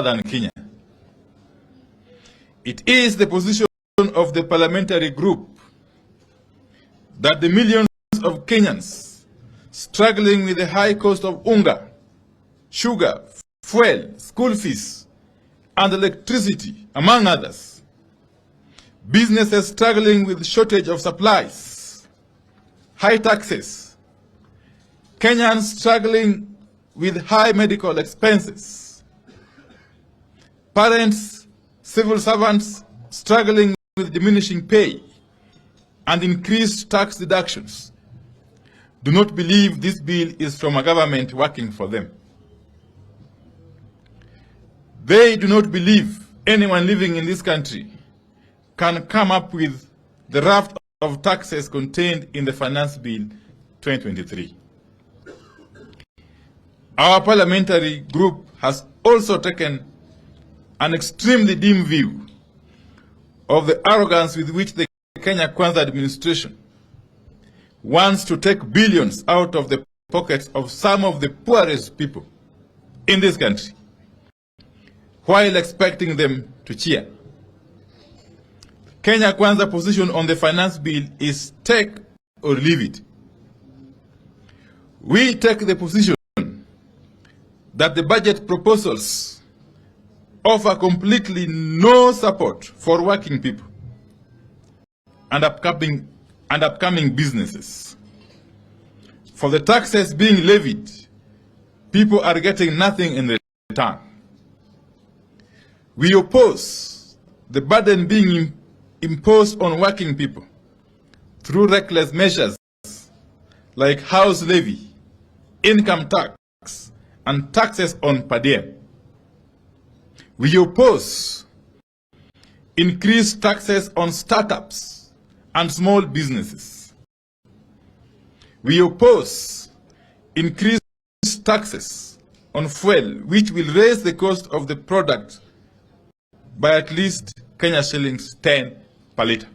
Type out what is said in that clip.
than Kenya. It is the position of the parliamentary group that the millions of Kenyans struggling with the high cost of unga, sugar, fuel, school fees, and electricity, among others, businesses struggling with shortage of supplies, high taxes, Kenyans struggling with high medical expenses, parents, civil servants struggling with diminishing pay and increased tax deductions, do not believe this bill is from a government working for them. They do not believe anyone living in this country can come up with the raft of taxes contained in the Finance Bill 2023. Our parliamentary group has also taken an extremely dim view of the arrogance with which the Kenya Kwanza administration wants to take billions out of the pockets of some of the poorest people in this country, while expecting them to cheer. Kenya Kwanza position on the finance bill is take or leave it. We take the position that the budget proposals offer completely no support for working people and upcoming businesses. For the taxes being levied, people are getting nothing in return. We oppose the burden being imposed on working people through reckless measures like house levy, income tax, and taxes on per diem. We oppose increased taxes on startups and small businesses. We oppose increased taxes on fuel, which will raise the cost of the product by at least Kenya shillings 10 per liter.